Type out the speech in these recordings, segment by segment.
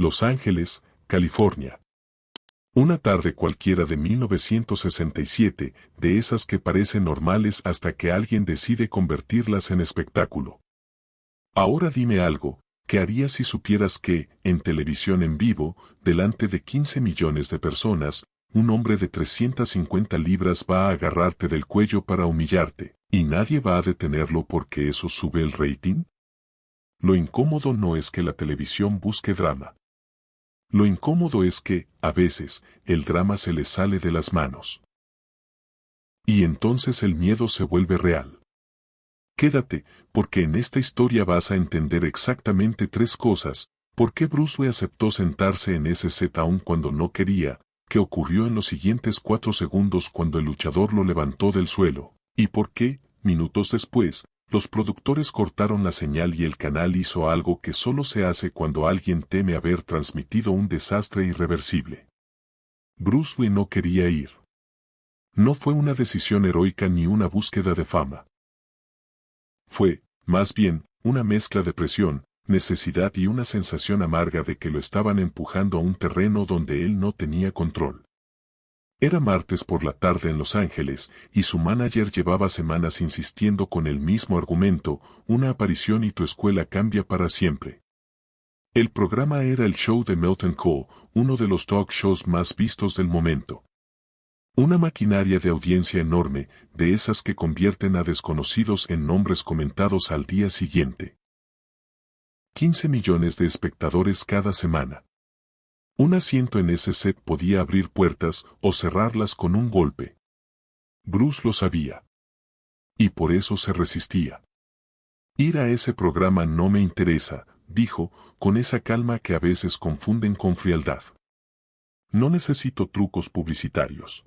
Los Ángeles, California. Una tarde cualquiera de 1967, de esas que parecen normales hasta que alguien decide convertirlas en espectáculo. Ahora dime algo, ¿qué harías si supieras que, en televisión en vivo, delante de 15 millones de personas, un hombre de 350 libras va a agarrarte del cuello para humillarte, y nadie va a detenerlo porque eso sube el rating? Lo incómodo no es que la televisión busque drama. Lo incómodo es que, a veces, el drama se le sale de las manos. Y entonces el miedo se vuelve real. Quédate, porque en esta historia vas a entender exactamente 3 cosas: por qué Bruce Lee aceptó sentarse en ese set aun cuando no quería, qué ocurrió en los siguientes 4 segundos cuando el luchador lo levantó del suelo, y por qué, minutos después, los productores cortaron la señal y el canal hizo algo que solo se hace cuando alguien teme haber transmitido un desastre irreversible. Bruce Lee no quería ir. No fue una decisión heroica ni una búsqueda de fama. Fue, más bien, una mezcla de presión, necesidad y una sensación amarga de que lo estaban empujando a un terreno donde él no tenía control. Era martes por la tarde en Los Ángeles, y su manager llevaba semanas insistiendo con el mismo argumento: una aparición y tu escuela cambia para siempre. El programa era el show de Milton Cole, uno de los talk shows más vistos del momento. Una maquinaria de audiencia enorme, de esas que convierten a desconocidos en nombres comentados al día siguiente. 15 millones de espectadores cada semana. Un asiento en ese set podía abrir puertas o cerrarlas con un golpe. Bruce lo sabía. Y por eso se resistía. Ir a ese programa no me interesa, dijo, con esa calma que a veces confunden con frialdad. No necesito trucos publicitarios.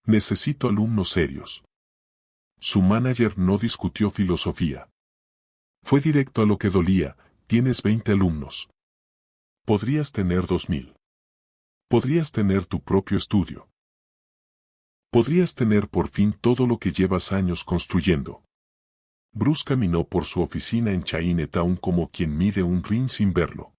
Necesito alumnos serios. Su manager no discutió filosofía. Fue directo a lo que dolía: tienes 20 alumnos. Podrías tener 2000. Podrías tener tu propio estudio. Podrías tener por fin todo lo que llevas años construyendo. Bruce caminó por su oficina en Chinatown como quien mide un ring sin verlo.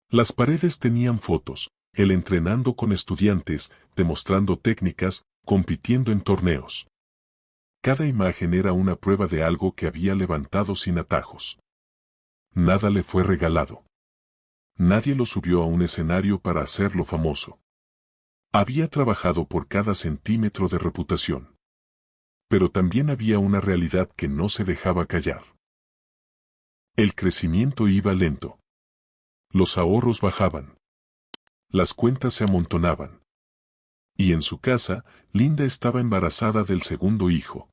Las paredes tenían fotos: él entrenando con estudiantes, demostrando técnicas, compitiendo en torneos. Cada imagen era una prueba de algo que había levantado sin atajos. Nada le fue regalado. Nadie lo subió a un escenario para hacerlo famoso. Había trabajado por cada centímetro de reputación. Pero también había una realidad que no se dejaba callar. El crecimiento iba lento. Los ahorros bajaban. Las cuentas se amontonaban. Y en su casa, Linda estaba embarazada del segundo hijo.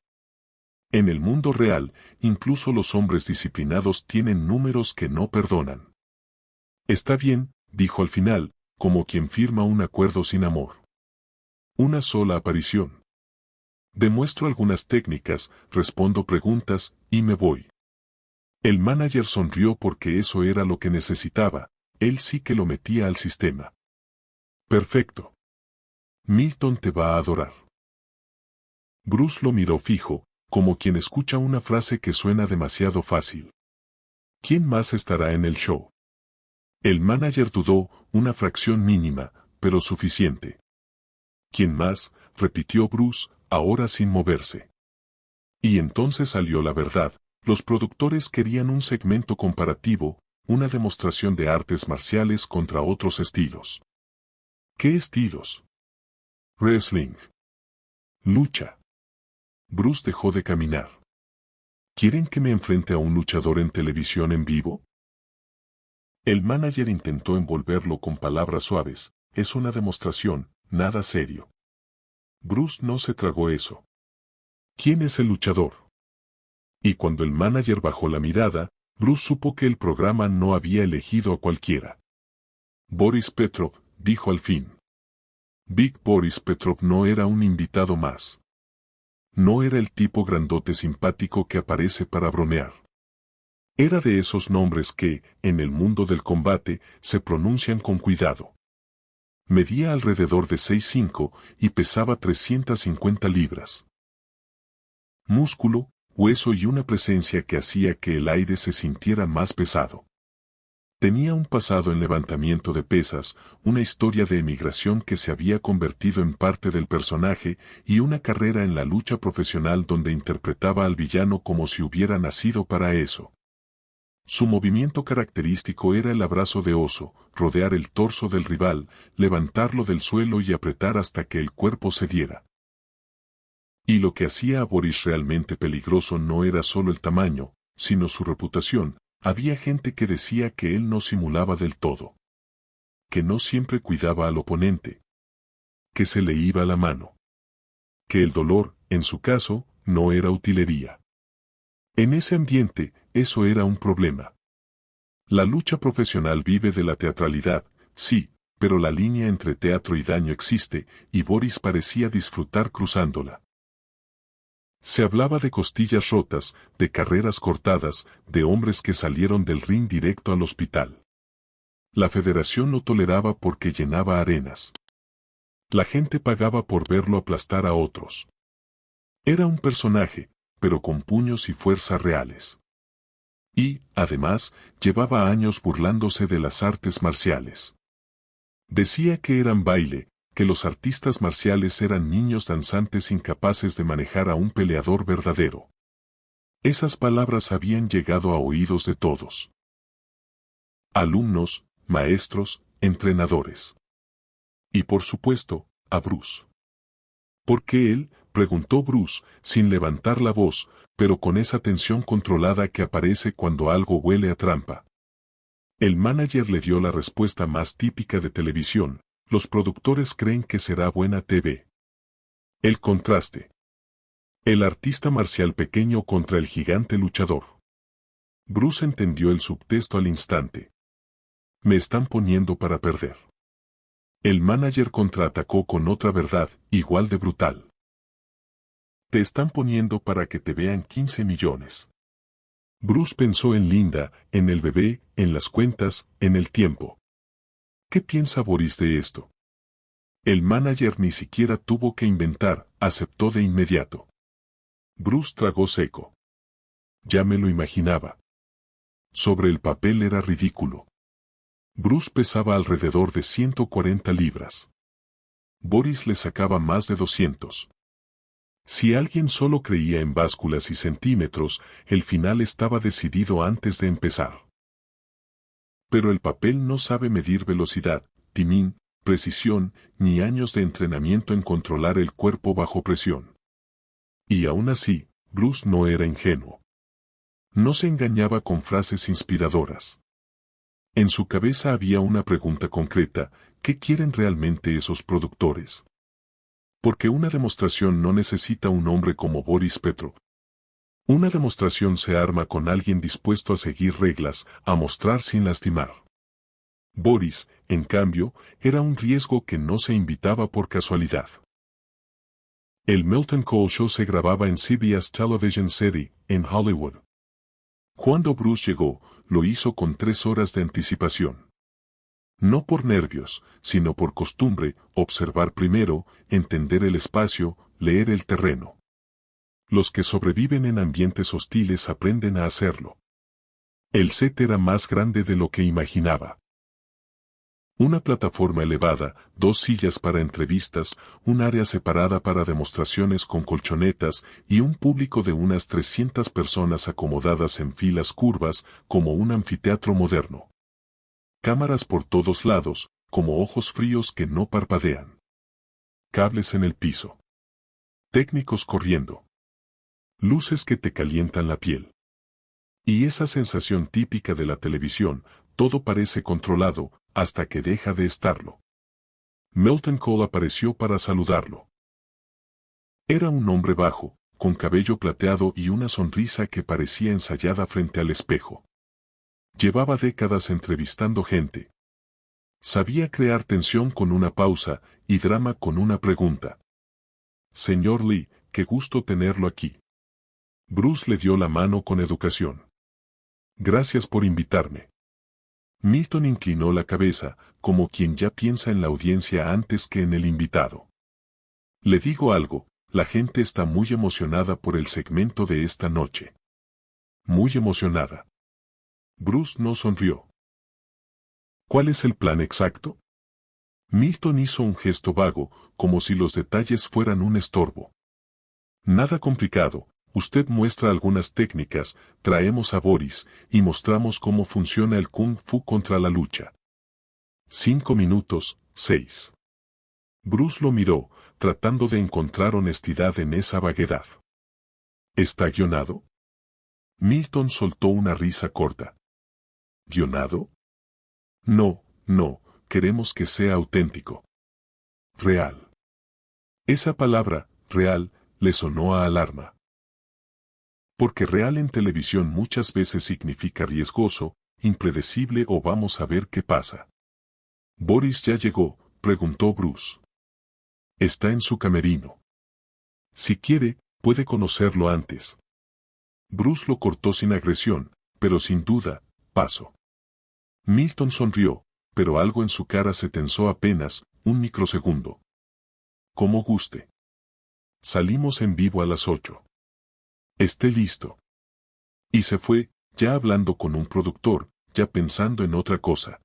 En el mundo real, incluso los hombres disciplinados tienen números que no perdonan. Está bien, dijo al final, como quien firma un acuerdo sin amor. Una sola aparición. Demuestro algunas técnicas, respondo preguntas, y me voy. El manager sonrió porque eso era lo que necesitaba: él sí que lo metía al sistema. Perfecto. Milton te va a adorar. Bruce lo miró fijo, como quien escucha una frase que suena demasiado fácil. ¿Quién más estará en el show? El manager dudó, una fracción mínima, pero suficiente. ¿Quién más?, repitió Bruce, ahora sin moverse. Y entonces salió la verdad: los productores querían un segmento comparativo, una demostración de artes marciales contra otros estilos. ¿Qué estilos? Wrestling. Lucha. Bruce dejó de caminar. ¿Quieren que me enfrente a un luchador en televisión en vivo? El manager intentó envolverlo con palabras suaves: es una demostración, nada serio. Bruce no se tragó eso. ¿Quién es el luchador? Y cuando el manager bajó la mirada, Bruce supo que el programa no había elegido a cualquiera. Boris Petrov, dijo al fin. Big Boris Petrov no era un invitado más. No era el tipo grandote simpático que aparece para bromear. Era de esos nombres que, en el mundo del combate, se pronuncian con cuidado. Medía alrededor de 6'5" y pesaba 350 libras. Músculo, hueso y una presencia que hacía que el aire se sintiera más pesado. Tenía un pasado en levantamiento de pesas, una historia de emigración que se había convertido en parte del personaje y una carrera en la lucha profesional donde interpretaba al villano como si hubiera nacido para eso. Su movimiento característico era el abrazo de oso, rodear el torso del rival, levantarlo del suelo y apretar hasta que el cuerpo cediera. Y lo que hacía a Boris realmente peligroso no era solo el tamaño, sino su reputación. Había gente que decía que él no simulaba del todo, que no siempre cuidaba al oponente, que se le iba la mano, que el dolor, en su caso, no era utilería. En ese ambiente, eso era un problema. La lucha profesional vive de la teatralidad, sí, pero la línea entre teatro y daño existe, y Boris parecía disfrutar cruzándola. Se hablaba de costillas rotas, de carreras cortadas, de hombres que salieron del ring directo al hospital. La federación lo toleraba porque llenaba arenas. La gente pagaba por verlo aplastar a otros. Era un personaje, pero con puños y fuerza reales. Y, además, llevaba años burlándose de las artes marciales. Decía que eran baile, que los artistas marciales eran niños danzantes incapaces de manejar a un peleador verdadero. Esas palabras habían llegado a oídos de todos. Alumnos, maestros, entrenadores. Y por supuesto, a Bruce. ¿Por qué él?, preguntó Bruce, sin levantar la voz, pero con esa tensión controlada que aparece cuando algo huele a trampa. El manager le dio la respuesta más típica de televisión: los productores creen que será buena TV. El contraste. El artista marcial pequeño contra el gigante luchador. Bruce entendió el subtexto al instante. Me están poniendo para perder. El manager contraatacó con otra verdad, igual de brutal. Te están poniendo para que te vean 15 millones. Bruce pensó en Linda, en el bebé, en las cuentas, en el tiempo. ¿Qué piensa Boris de esto? El manager ni siquiera tuvo que inventar, aceptó de inmediato. Bruce tragó seco. Ya me lo imaginaba. Sobre el papel era ridículo. Bruce pesaba alrededor de 140 libras. Boris le sacaba más de 200. Si alguien solo creía en básculas y centímetros, el final estaba decidido antes de empezar. Pero el papel no sabe medir velocidad, timing, precisión, ni años de entrenamiento en controlar el cuerpo bajo presión. Y aún así, Bruce no era ingenuo. No se engañaba con frases inspiradoras. En su cabeza había una pregunta concreta: ¿qué quieren realmente esos productores? Porque una demostración no necesita un hombre como Boris Petrov. Una demostración se arma con alguien dispuesto a seguir reglas, a mostrar sin lastimar. Boris, en cambio, era un riesgo que no se invitaba por casualidad. El Milton Cole Show se grababa en CBS Television City, en Hollywood. Cuando Bruce llegó, lo hizo con 3 horas de anticipación. No por nervios, sino por costumbre: observar primero, entender el espacio, leer el terreno. Los que sobreviven en ambientes hostiles aprenden a hacerlo. El set era más grande de lo que imaginaba. Una plataforma elevada, 2 sillas para entrevistas, un área separada para demostraciones con colchonetas y un público de unas 300 personas acomodadas en filas curvas, como un anfiteatro moderno. Cámaras por todos lados, como ojos fríos que no parpadean. Cables en el piso. Técnicos corriendo. Luces que te calientan la piel. Y esa sensación típica de la televisión: todo parece controlado, hasta que deja de estarlo. Milton Cole apareció para saludarlo. Era un hombre bajo, con cabello plateado y una sonrisa que parecía ensayada frente al espejo. Llevaba décadas entrevistando gente. Sabía crear tensión con una pausa y drama con una pregunta. Señor Lee, qué gusto tenerlo aquí. Bruce le dio la mano con educación. Gracias por invitarme. Milton inclinó la cabeza, como quien ya piensa en la audiencia antes que en el invitado. Le digo algo: la gente está muy emocionada por el segmento de esta noche. Muy emocionada. Bruce no sonrió. ¿Cuál es el plan exacto? Milton hizo un gesto vago, como si los detalles fueran un estorbo. Nada complicado, usted muestra algunas técnicas, traemos a Boris, y mostramos cómo funciona el Kung Fu contra la lucha. 5 minutos, 6. Bruce lo miró, tratando de encontrar honestidad en esa vaguedad. ¿Está guionado? Milton soltó una risa corta. ¿Guionado? No, no, queremos que sea auténtico. Real. Esa palabra, real, le sonó a alarma. Porque real en televisión muchas veces significa riesgoso, impredecible o vamos a ver qué pasa. ¿Boris ya llegó?, preguntó Bruce. Está en su camerino. Si quiere, puede conocerlo antes. Bruce lo cortó sin agresión, pero sin duda, paso. Milton sonrió, pero algo en su cara se tensó apenas, un microsegundo. Como guste. Salimos en vivo a las 8. Esté listo. Y se fue, ya hablando con un productor, ya pensando en otra cosa.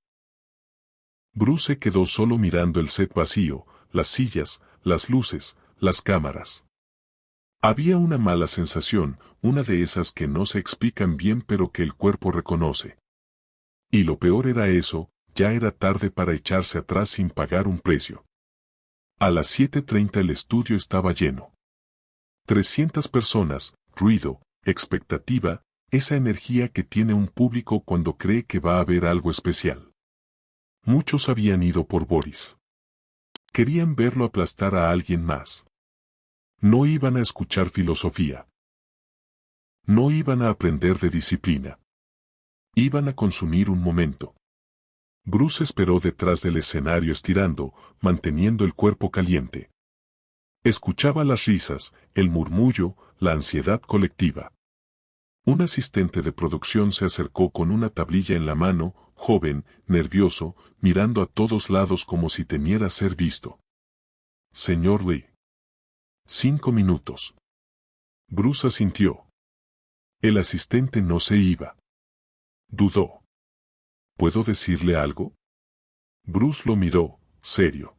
Bruce se quedó solo mirando el set vacío, las sillas, las luces, las cámaras. Había una mala sensación, una de esas que no se explican bien pero que el cuerpo reconoce. Y lo peor era eso, ya era tarde para echarse atrás sin pagar un precio. A las 7:30 el estudio estaba lleno. 300 personas, ruido, expectativa, esa energía que tiene un público cuando cree que va a haber algo especial. Muchos habían ido por Boris. Querían verlo aplastar a alguien más. No iban a escuchar filosofía. No iban a aprender de disciplina. Iban a consumir un momento. Bruce esperó detrás del escenario estirando, manteniendo el cuerpo caliente. Escuchaba las risas, el murmullo, la ansiedad colectiva. Un asistente de producción se acercó con una tablilla en la mano, joven, nervioso, mirando a todos lados como si temiera ser visto. Señor Lee. 5 minutos. Bruce asintió. El asistente no se iba. Dudó. ¿Puedo decirle algo? Bruce lo miró, serio.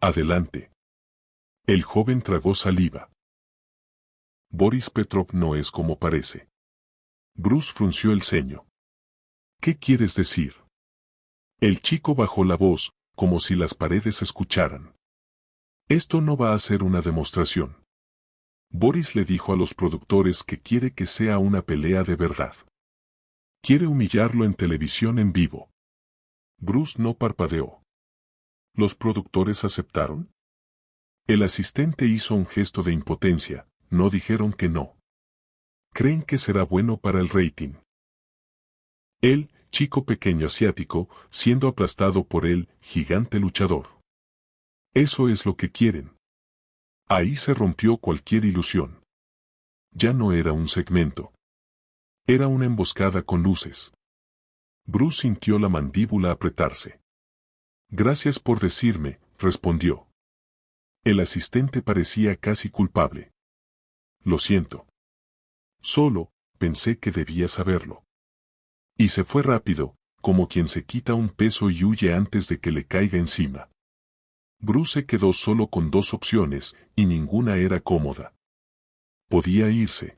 Adelante. El joven tragó saliva. Boris Petrov no es como parece. Bruce frunció el ceño. ¿Qué quieres decir? El chico bajó la voz, como si las paredes escucharan. Esto no va a ser una demostración. Boris le dijo a los productores que quiere que sea una pelea de verdad. Quiere humillarlo en televisión en vivo. Bruce no parpadeó. ¿Los productores aceptaron? El asistente hizo un gesto de impotencia, no dijeron que no. ¿Creen que será bueno para el rating? Él, chico pequeño asiático, siendo aplastado por el gigante luchador. Eso es lo que quieren. Ahí se rompió cualquier ilusión. Ya no era un segmento. Era una emboscada con luces. Bruce sintió la mandíbula apretarse. Gracias por decirme, respondió. El asistente parecía casi culpable. Lo siento. Solo, pensé que debía saberlo. Y se fue rápido, como quien se quita un peso y huye antes de que le caiga encima. Bruce se quedó solo con dos opciones, y ninguna era cómoda. Podía irse.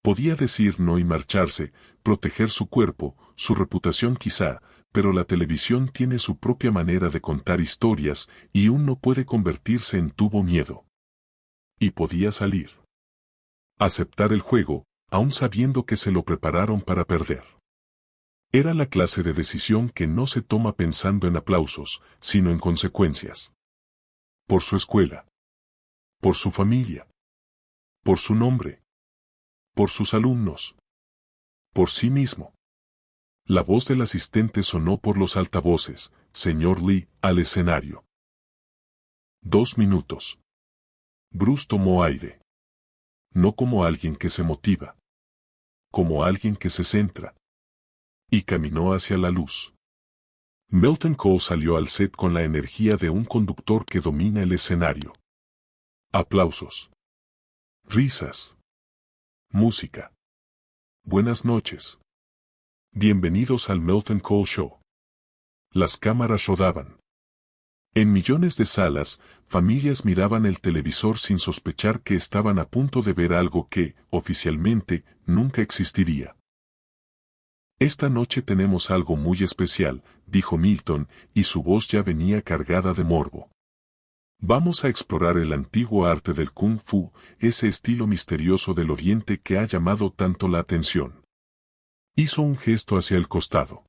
Podía decir no y marcharse, proteger su cuerpo, su reputación quizá, pero la televisión tiene su propia manera de contar historias, y uno puede convertirse en tuvo miedo. Y podía salir. Aceptar el juego, aun sabiendo que se lo prepararon para perder. Era la clase de decisión que no se toma pensando en aplausos, sino en consecuencias. Por su escuela. Por su familia. Por su nombre. Por sus alumnos. Por sí mismo. La voz del asistente sonó por los altavoces, señor Lee, al escenario. 2 minutos. Bruce tomó aire. No como alguien que se motiva. Como alguien que se centra. Y caminó hacia la luz. Milton Cole salió al set con la energía de un conductor que domina el escenario. Aplausos. Risas. Música. Buenas noches. Bienvenidos al Milton Cole Show. Las cámaras rodaban. En millones de salas, familias miraban el televisor sin sospechar que estaban a punto de ver algo que, oficialmente, nunca existiría. Esta noche tenemos algo muy especial, dijo Milton, y su voz ya venía cargada de morbo. Vamos a explorar el antiguo arte del Kung Fu, ese estilo misterioso del Oriente que ha llamado tanto la atención. Hizo un gesto hacia el costado.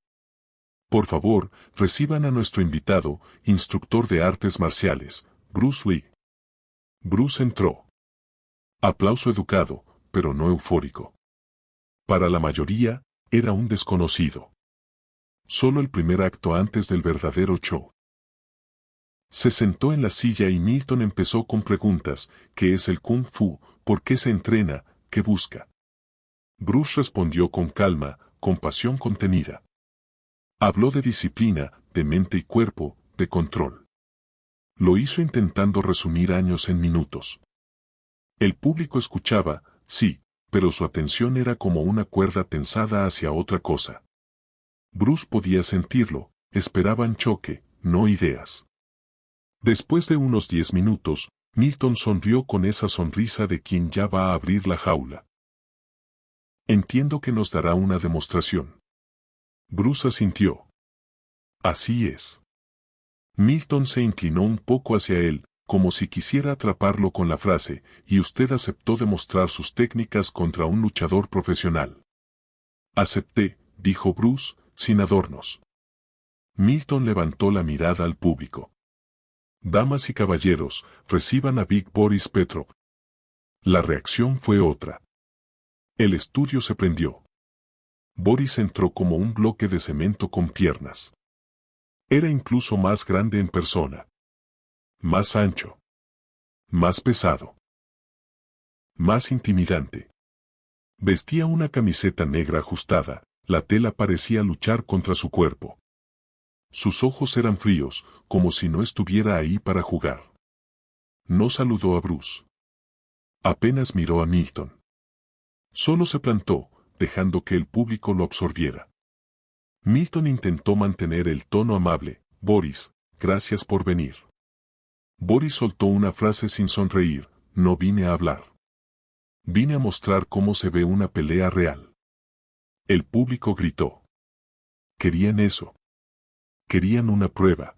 Por favor, reciban a nuestro invitado, instructor de artes marciales, Bruce Lee. Bruce entró. Aplauso educado, pero no eufórico. Para la mayoría, era un desconocido. Solo el primer acto antes del verdadero show. Se sentó en la silla y Milton empezó con preguntas: ¿qué es el Kung Fu? ¿Por qué se entrena? ¿Qué busca? Bruce respondió con calma, con pasión contenida. Habló de disciplina, de mente y cuerpo, de control. Lo hizo intentando resumir años en minutos. El público escuchaba, sí, pero su atención era como una cuerda tensada hacia otra cosa. Bruce podía sentirlo, esperaban choque, no ideas. Después de unos 10 minutos, Milton sonrió con esa sonrisa de quien ya va a abrir la jaula. Entiendo que nos dará una demostración. Bruce asintió. Así es. Milton se inclinó un poco hacia él, como si quisiera atraparlo con la frase, y usted aceptó demostrar sus técnicas contra un luchador profesional. Acepté, dijo Bruce, sin adornos. Milton levantó la mirada al público. Damas y caballeros, reciban a Big Boris Petrov. La reacción fue otra. El estudio se prendió. Boris entró como un bloque de cemento con piernas. Era incluso más grande en persona. Más ancho. Más pesado. Más intimidante. Vestía una camiseta negra ajustada, la tela parecía luchar contra su cuerpo. Sus ojos eran fríos, como si no estuviera ahí para jugar. No saludó a Bruce. Apenas miró a Milton. Solo se plantó, dejando que el público lo absorbiera. Milton intentó mantener el tono amable. Boris, gracias por venir. Boris soltó una frase sin sonreír: no vine a hablar. Vine a mostrar cómo se ve una pelea real. El público gritó. Querían eso. Querían una prueba.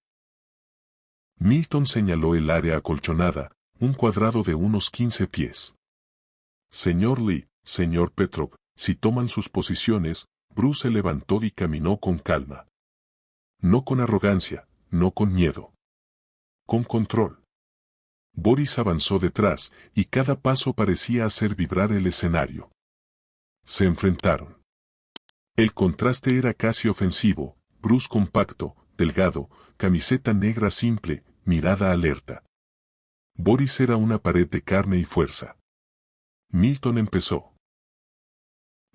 Milton señaló el área acolchonada, un cuadrado de unos 15 pies. Señor Lee, señor Petrov, si toman sus posiciones. Bruce se levantó y caminó con calma. No con arrogancia, no con miedo. Con control. Boris avanzó detrás, y cada paso parecía hacer vibrar el escenario. Se enfrentaron. El contraste era casi ofensivo: Bruce compacto, delgado, camiseta negra simple, mirada alerta. Boris era una pared de carne y fuerza. Milton empezó.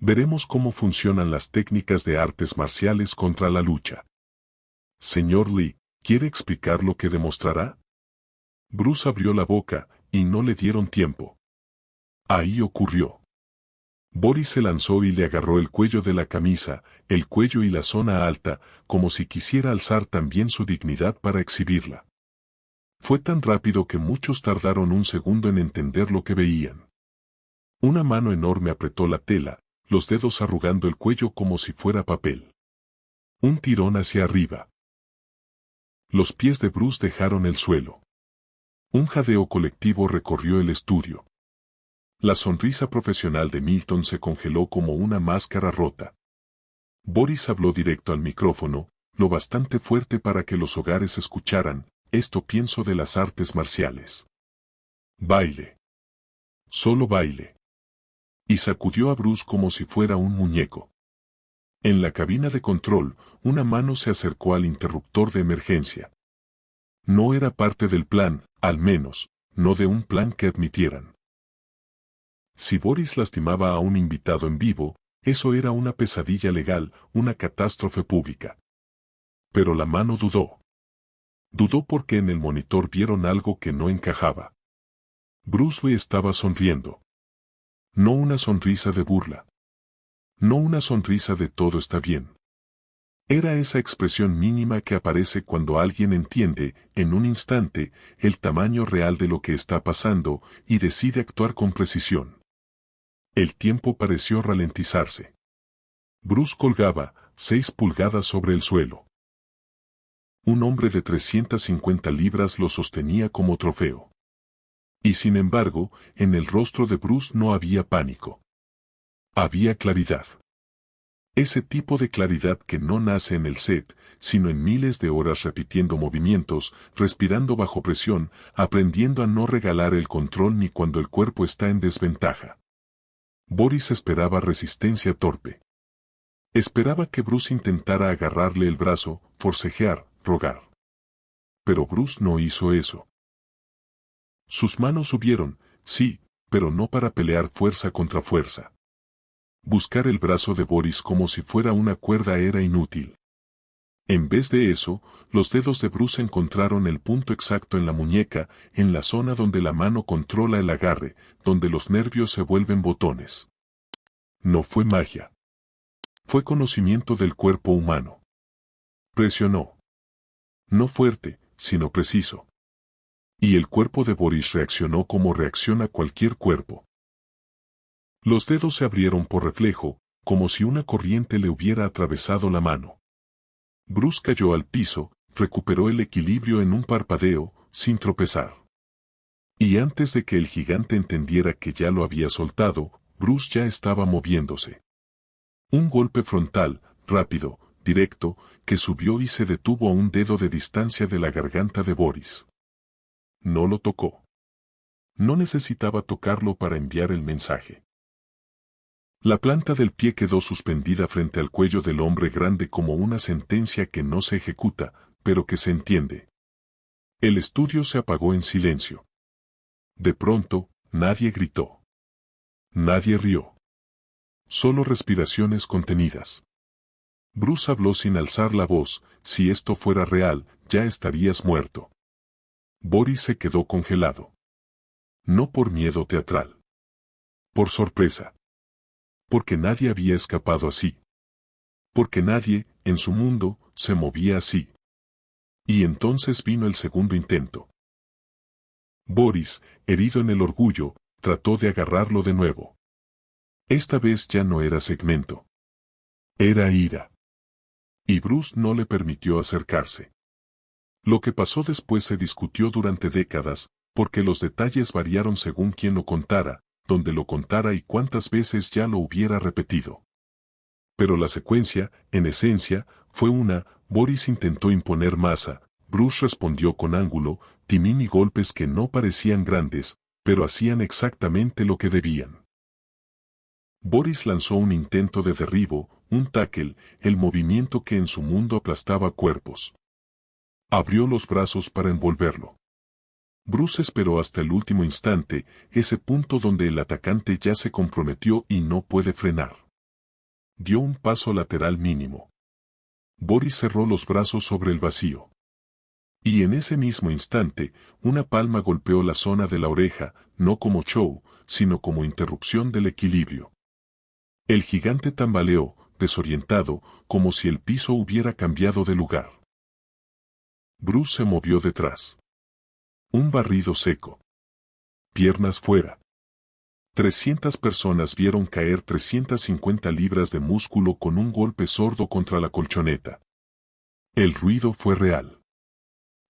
Veremos cómo funcionan las técnicas de artes marciales contra la lucha. Señor Lee, ¿quiere explicar lo que demostrará? Bruce abrió la boca, y no le dieron tiempo. Ahí ocurrió. Boris se lanzó y le agarró el cuello de la camisa, el cuello y la zona alta, como si quisiera alzar también su dignidad para exhibirla. Fue tan rápido que muchos tardaron un segundo en entender lo que veían. Una mano enorme apretó la tela, los dedos arrugando el cuello como si fuera papel. Un tirón hacia arriba. Los pies de Bruce dejaron el suelo. Un jadeo colectivo recorrió el estudio. La sonrisa profesional de Milton se congeló como una máscara rota. Boris habló directo al micrófono, lo bastante fuerte para que los hogares escucharan: esto pienso de las artes marciales. Baile. Solo baile. Y sacudió a Bruce como si fuera un muñeco. En la cabina de control, una mano se acercó al interruptor de emergencia. No era parte del plan, al menos, no de un plan que admitieran. Si Boris lastimaba a un invitado en vivo, eso era una pesadilla legal, una catástrofe pública. Pero la mano dudó. Dudó porque en el monitor vieron algo que no encajaba. Bruce Lee estaba sonriendo. No una sonrisa de burla. No una sonrisa de todo está bien. Era esa expresión mínima que aparece cuando alguien entiende, en un instante, el tamaño real de lo que está pasando y decide actuar con precisión. El tiempo pareció ralentizarse. Bruce colgaba, 6 pulgadas sobre el suelo. Un hombre de 350 libras lo sostenía como trofeo. Y sin embargo, en el rostro de Bruce no había pánico. Había claridad. Ese tipo de claridad que no nace en el set, sino en miles de horas repitiendo movimientos, respirando bajo presión, aprendiendo a no regalar el control ni cuando el cuerpo está en desventaja. Boris esperaba resistencia torpe. Esperaba que Bruce intentara agarrarle el brazo, forcejear, rogar. Pero Bruce no hizo eso. Sus manos subieron, sí, pero no para pelear fuerza contra fuerza. Buscar el brazo de Boris como si fuera una cuerda era inútil. En vez de eso, los dedos de Bruce encontraron el punto exacto en la muñeca, en la zona donde la mano controla el agarre, donde los nervios se vuelven botones. No fue magia. Fue conocimiento del cuerpo humano. Presionó. No fuerte, sino preciso. Y el cuerpo de Boris reaccionó como reacciona cualquier cuerpo. Los dedos se abrieron por reflejo, como si una corriente le hubiera atravesado la mano. Bruce cayó al piso, recuperó el equilibrio en un parpadeo, sin tropezar. Y antes de que el gigante entendiera que ya lo había soltado, Bruce ya estaba moviéndose. Un golpe frontal, rápido, directo, que subió y se detuvo a un dedo de distancia de la garganta de Boris. No lo tocó. No necesitaba tocarlo para enviar el mensaje. La planta del pie quedó suspendida frente al cuello del hombre grande como una sentencia que no se ejecuta, pero que se entiende. El estudio se apagó en silencio. De pronto, nadie gritó. Nadie rió. Solo respiraciones contenidas. Bruce habló sin alzar la voz, si esto fuera real, ya estarías muerto. Boris se quedó congelado. No por miedo teatral. Por sorpresa. Porque nadie había escapado así. Porque nadie, en su mundo, se movía así. Y entonces vino el segundo intento. Boris, herido en el orgullo, trató de agarrarlo de nuevo. Esta vez ya no era segmento. Era ira. Y Bruce no le permitió acercarse. Lo que pasó después se discutió durante décadas, porque los detalles variaron según quien lo contara, donde lo contara y cuántas veces ya lo hubiera repetido. Pero la secuencia, en esencia, fue una: Boris intentó imponer masa, Bruce respondió con ángulo, timín y golpes que no parecían grandes, pero hacían exactamente lo que debían. Boris lanzó un intento de derribo, un tackle, el movimiento que en su mundo aplastaba cuerpos. Abrió los brazos para envolverlo. Bruce esperó hasta el último instante, ese punto donde el atacante ya se comprometió y no puede frenar. Dio un paso lateral mínimo. Boris cerró los brazos sobre el vacío. Y en ese mismo instante, una palma golpeó la zona de la oreja, no como show, sino como interrupción del equilibrio. El gigante tambaleó, desorientado, como si el piso hubiera cambiado de lugar. Bruce se movió detrás. Un barrido seco. Piernas fuera. 300 personas vieron caer 350 libras de músculo con un golpe sordo contra la colchoneta. El ruido fue real.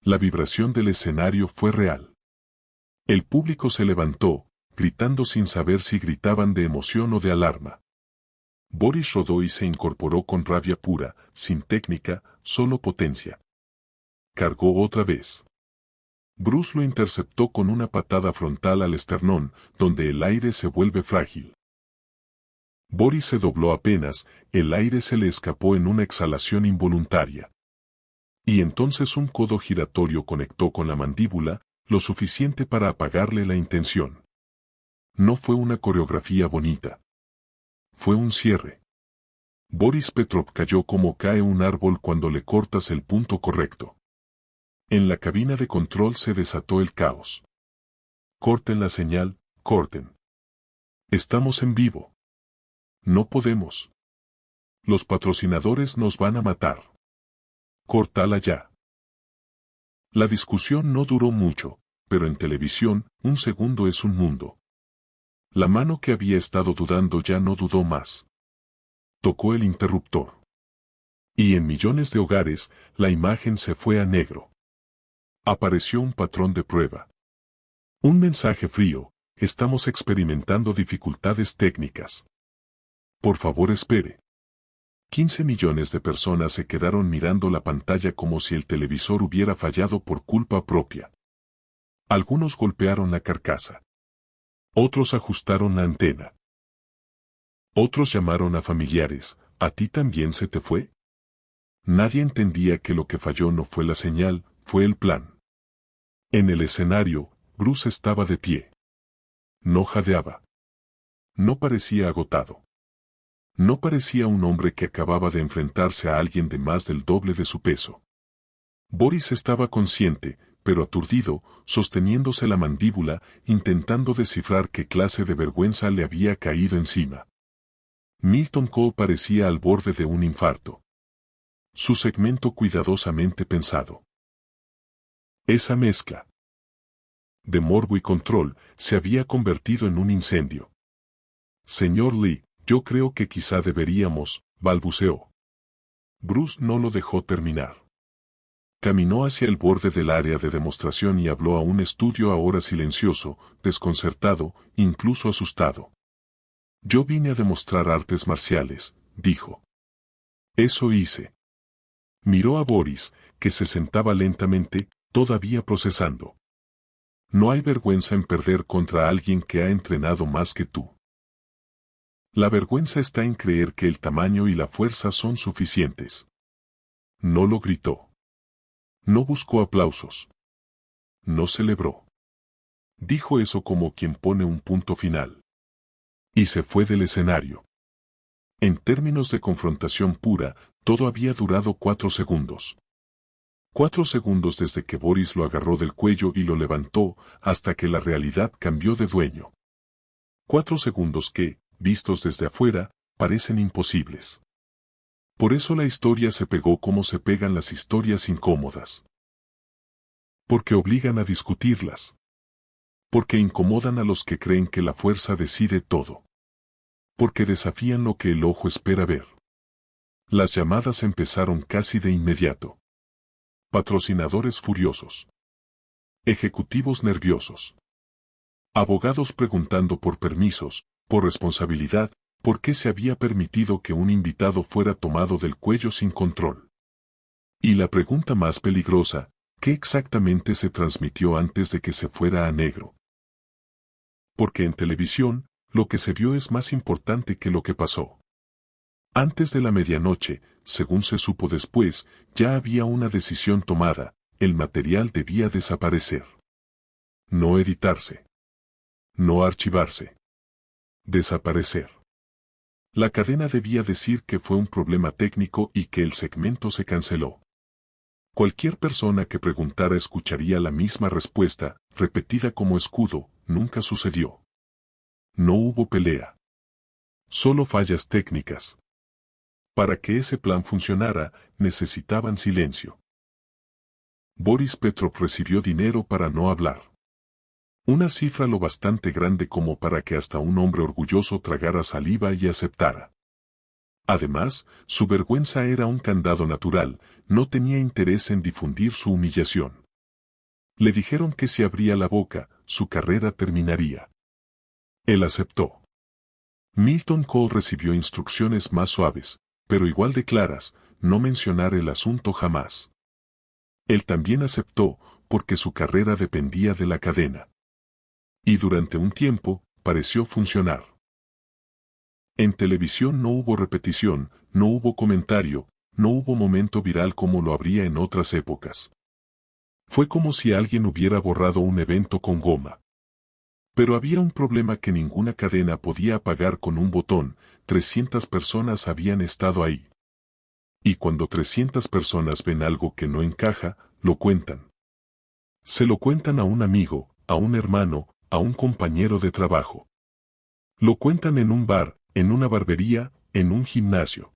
La vibración del escenario fue real. El público se levantó, gritando sin saber si gritaban de emoción o de alarma. Boris rodó y se incorporó con rabia pura, sin técnica, solo potencia. Cargó otra vez. Bruce lo interceptó con una patada frontal al esternón, donde el aire se vuelve frágil. Boris se dobló apenas, el aire se le escapó en una exhalación involuntaria. Y entonces un codo giratorio conectó con la mandíbula, lo suficiente para apagarle la intención. No fue una coreografía bonita. Fue un cierre. Boris Petrov cayó como cae un árbol cuando le cortas el punto correcto. En la cabina de control se desató el caos. Corten la señal, corten. Estamos en vivo. No podemos. Los patrocinadores nos van a matar. Córtala ya. La discusión no duró mucho, pero en televisión, un segundo es un mundo. La mano que había estado dudando ya no dudó más. Tocó el interruptor. Y en millones de hogares, la imagen se fue a negro. Apareció un patrón de prueba. Un mensaje frío: estamos experimentando dificultades técnicas. Por favor, espere. 15 millones de personas se quedaron mirando la pantalla como si el televisor hubiera fallado por culpa propia. Algunos golpearon la carcasa. Otros ajustaron la antena. Otros llamaron a familiares. ¿A ti también se te fue? Nadie entendía que lo que falló no fue la señal, fue el plan. En el escenario, Bruce estaba de pie. No jadeaba. No parecía agotado. No parecía un hombre que acababa de enfrentarse a alguien de más del doble de su peso. Boris estaba consciente, pero aturdido, sosteniéndose la mandíbula, intentando descifrar qué clase de vergüenza le había caído encima. Milton Cole parecía al borde de un infarto. Su segmento cuidadosamente pensado. Esa mezcla de morbo y control se había convertido en un incendio. Señor Lee, yo creo que quizá deberíamos, balbuceó. Bruce no lo dejó terminar. Caminó hacia el borde del área de demostración y habló a un estudio ahora silencioso, desconcertado, incluso asustado. Yo vine a demostrar artes marciales, dijo. Eso hice. Miró a Boris, que se sentaba lentamente, todavía procesando. No hay vergüenza en perder contra alguien que ha entrenado más que tú. La vergüenza está en creer que el tamaño y la fuerza son suficientes. No lo gritó. No buscó aplausos. No celebró. Dijo eso como quien pone un punto final. Y se fue del escenario. En términos de confrontación pura, todo había durado 4 segundos. 4 segundos desde que Boris lo agarró del cuello y lo levantó, hasta que la realidad cambió de dueño. 4 segundos que, vistos desde afuera, parecen imposibles. Por eso la historia se pegó como se pegan las historias incómodas. Porque obligan a discutirlas. Porque incomodan a los que creen que la fuerza decide todo. Porque desafían lo que el ojo espera ver. Las llamadas empezaron casi de inmediato. Patrocinadores furiosos. Ejecutivos nerviosos. Abogados preguntando por permisos, por responsabilidad, por qué se había permitido que un invitado fuera tomado del cuello sin control. Y la pregunta más peligrosa, ¿qué exactamente se transmitió antes de que se fuera a negro? Porque en televisión, lo que se vio es más importante que lo que pasó. Antes de la medianoche, según se supo después, ya había una decisión tomada: el material debía desaparecer. No editarse. No archivarse. Desaparecer. La cadena debía decir que fue un problema técnico y que el segmento se canceló. Cualquier persona que preguntara escucharía la misma respuesta, repetida como escudo: nunca sucedió. No hubo pelea. Solo fallas técnicas. Para que ese plan funcionara, necesitaban silencio. Boris Petrov recibió dinero para no hablar. Una cifra lo bastante grande como para que hasta un hombre orgulloso tragara saliva y aceptara. Además, su vergüenza era un candado natural, no tenía interés en difundir su humillación. Le dijeron que si abría la boca, su carrera terminaría. Él aceptó. Milton Cole recibió instrucciones más suaves, pero igual de claras: no mencionar el asunto jamás. Él también aceptó, porque su carrera dependía de la cadena. Y durante un tiempo, pareció funcionar. En televisión no hubo repetición, no hubo comentario, no hubo momento viral como lo habría en otras épocas. Fue como si alguien hubiera borrado un evento con goma. Pero había un problema que ninguna cadena podía apagar con un botón: 300 personas habían estado ahí. Y cuando 300 personas ven algo que no encaja, lo cuentan. Se lo cuentan a un amigo, a un hermano, a un compañero de trabajo. Lo cuentan en un bar, en una barbería, en un gimnasio.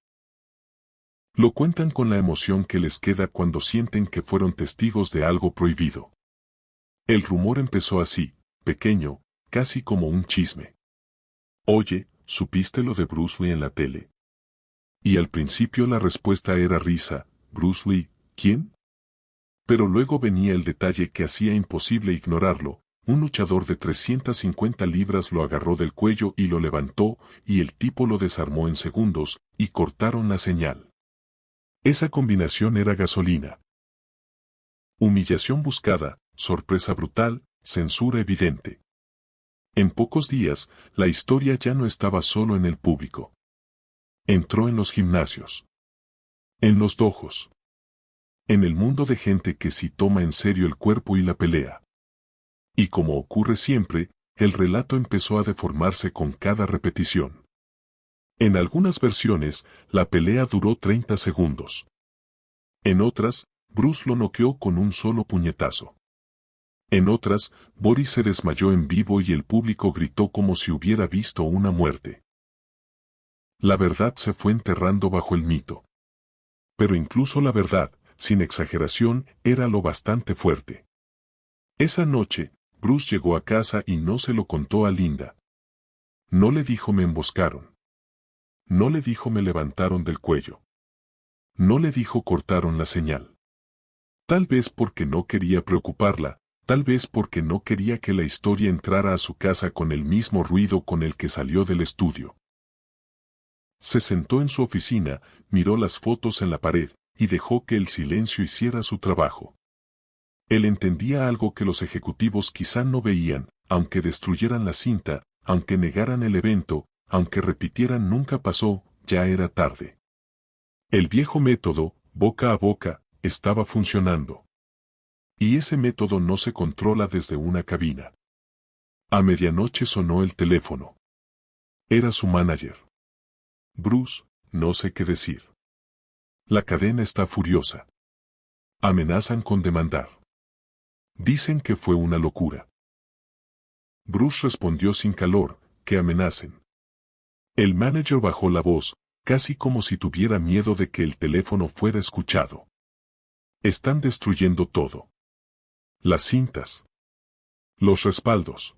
Lo cuentan con la emoción que les queda cuando sienten que fueron testigos de algo prohibido. El rumor empezó así, pequeño, casi como un chisme. Oye, ¿supiste lo de Bruce Lee en la tele? Y al principio la respuesta era risa. ¿Bruce Lee? ¿Quién? Pero luego venía el detalle que hacía imposible ignorarlo. Un luchador de 350 libras lo agarró del cuello y lo levantó, y el tipo lo desarmó en segundos, y cortaron la señal. Esa combinación era gasolina. Humillación buscada, sorpresa brutal, censura evidente. En pocos días, la historia ya no estaba solo en el público. Entró en los gimnasios. En los dojos. En el mundo de gente que sí toma en serio el cuerpo y la pelea. Y como ocurre siempre, el relato empezó a deformarse con cada repetición. En algunas versiones, la pelea duró 30 segundos. En otras, Bruce lo noqueó con un solo puñetazo. En otras, Boris se desmayó en vivo y el público gritó como si hubiera visto una muerte. La verdad se fue enterrando bajo el mito. Pero incluso la verdad, sin exageración, era lo bastante fuerte. Esa noche, Bruce llegó a casa y no se lo contó a Linda. No le dijo me emboscaron. No le dijo me levantaron del cuello. No le dijo cortaron la señal. Tal vez porque no quería preocuparla, tal vez porque no quería que la historia entrara a su casa con el mismo ruido con el que salió del estudio. Se sentó en su oficina, miró las fotos en la pared, y dejó que el silencio hiciera su trabajo. Él entendía algo que los ejecutivos quizá no veían, aunque destruyeran la cinta, aunque negaran el evento, aunque repitieran nunca pasó, ya era tarde. El viejo método, boca a boca, estaba funcionando. Y ese método no se controla desde una cabina. A medianoche sonó el teléfono. Era su manager. Bruce, no sé qué decir. La cadena está furiosa. Amenazan con demandar. Dicen que fue una locura. Bruce respondió sin calor, que amenacen. El manager bajó la voz, casi como si tuviera miedo de que el teléfono fuera escuchado. Están destruyendo todo. Las cintas. Los respaldos.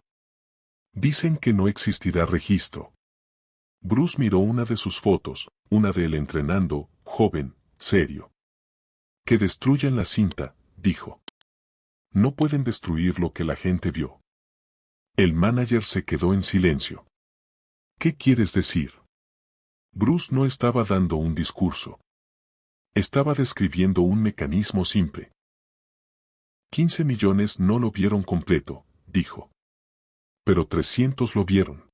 Dicen que no existirá registro. Bruce miró una de sus fotos, una de él entrenando, joven, serio. Que destruyan la cinta, dijo. No pueden destruir lo que la gente vio. El manager se quedó en silencio. ¿Qué quieres decir? Bruce no estaba dando un discurso. Estaba describiendo un mecanismo simple. 15 millones no lo vieron completo, dijo. Pero 300 lo vieron.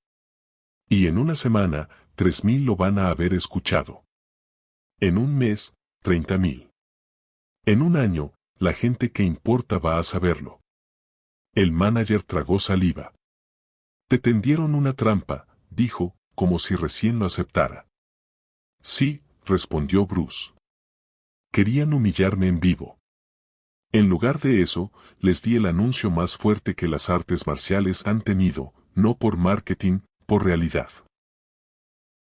Y en una semana, 3.000 lo van a haber escuchado. En un mes, 30.000. En un año, la gente que importa va a saberlo. El manager tragó saliva. Te tendieron una trampa, dijo, como si recién lo aceptara. Sí, respondió Bruce. Querían humillarme en vivo. En lugar de eso, les di el anuncio más fuerte que las artes marciales han tenido, no por marketing, por realidad.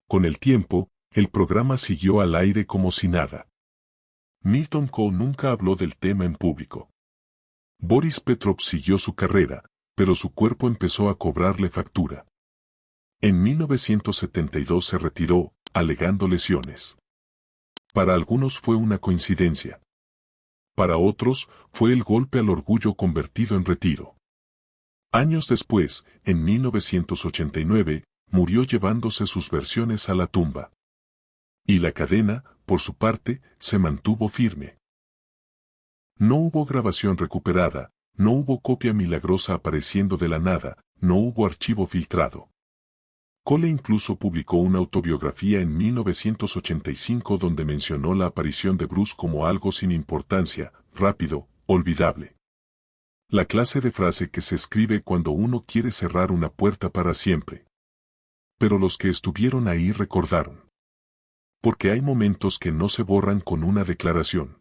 Con el tiempo, el programa siguió al aire como si nada. Milton Cole nunca habló del tema en público. Boris Petrov siguió su carrera, pero su cuerpo empezó a cobrarle factura. En 1972 se retiró, alegando lesiones. Para algunos fue una coincidencia. Para otros, fue el golpe al orgullo convertido en retiro. Años después, en 1989, murió llevándose sus versiones a la tumba. Y la cadena, por su parte, se mantuvo firme. No hubo grabación recuperada, no hubo copia milagrosa apareciendo de la nada, no hubo archivo filtrado. Cole incluso publicó una autobiografía en 1985 donde mencionó la aparición de Bruce como algo sin importancia, rápido, olvidable. La clase de frase que se escribe cuando uno quiere cerrar una puerta para siempre. Pero los que estuvieron ahí recordaron. Porque hay momentos que no se borran con una declaración.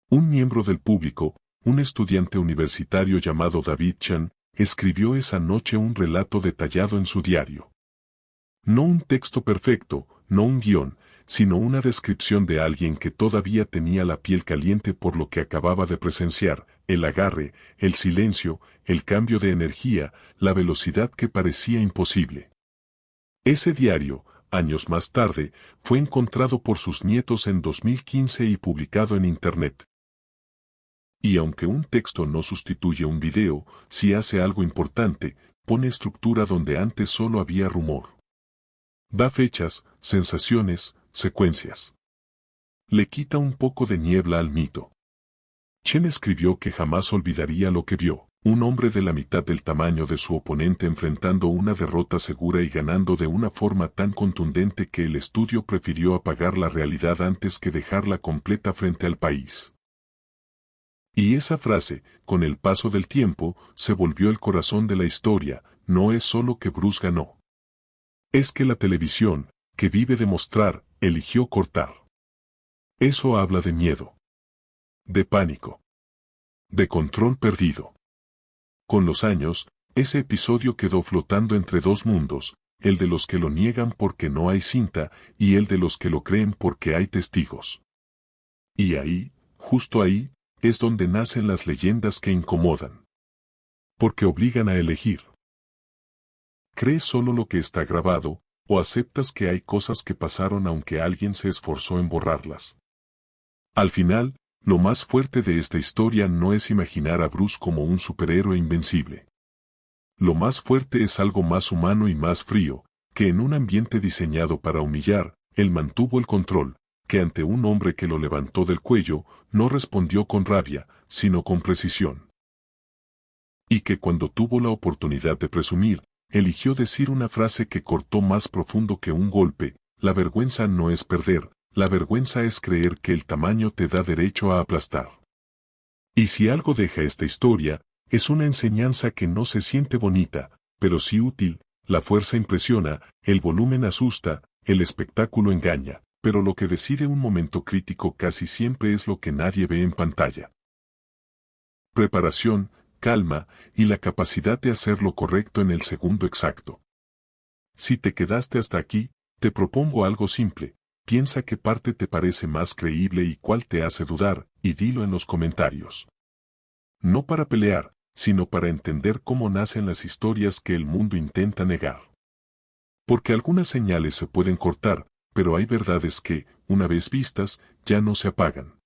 Un miembro del público, un estudiante universitario llamado David Chan, escribió esa noche un relato detallado en su diario. No un texto perfecto, no un guión, sino una descripción de alguien que todavía tenía la piel caliente por lo que acababa de presenciar, el agarre, el silencio, el cambio de energía, la velocidad que parecía imposible. Ese diario, años más tarde, fue encontrado por sus nietos en 2015 y publicado en Internet. Y aunque un texto no sustituye un video, si hace algo importante, pone estructura donde antes solo había rumor. Da fechas, sensaciones, secuencias. Le quita un poco de niebla al mito. Chen escribió que jamás olvidaría lo que vio, un hombre de la mitad del tamaño de su oponente enfrentando una derrota segura y ganando de una forma tan contundente que el estudio prefirió apagar la realidad antes que dejarla completa frente al país. Y esa frase, con el paso del tiempo, se volvió el corazón de la historia. No es solo que Bruce ganó. Es que la televisión, que vive de mostrar, eligió cortar. Eso habla de miedo. De pánico. De control perdido. Con los años, ese episodio quedó flotando entre dos mundos, el de los que lo niegan porque no hay cinta y el de los que lo creen porque hay testigos. Y ahí, justo ahí, es donde nacen las leyendas que incomodan. Porque obligan a elegir. ¿Crees solo lo que está grabado, o aceptas que hay cosas que pasaron aunque alguien se esforzó en borrarlas? Al final, lo más fuerte de esta historia no es imaginar a Bruce como un superhéroe invencible. Lo más fuerte es algo más humano y más frío, que en un ambiente diseñado para humillar, él mantuvo el control, que ante un hombre que lo levantó del cuello, no respondió con rabia, sino con precisión. Y que cuando tuvo la oportunidad de presumir, eligió decir una frase que cortó más profundo que un golpe: la vergüenza no es perder, la vergüenza es creer que el tamaño te da derecho a aplastar. Y si algo deja esta historia, es una enseñanza que no se siente bonita, pero sí útil. La fuerza impresiona, el volumen asusta, el espectáculo engaña, pero lo que decide un momento crítico casi siempre es lo que nadie ve en pantalla. Preparación, calma, y la capacidad de hacer lo correcto en el segundo exacto. Si te quedaste hasta aquí, te propongo algo simple: piensa qué parte te parece más creíble y cuál te hace dudar, y dilo en los comentarios. No para pelear, sino para entender cómo nacen las historias que el mundo intenta negar. Porque algunas señales se pueden cortar, pero hay verdades que, una vez vistas, ya no se apagan.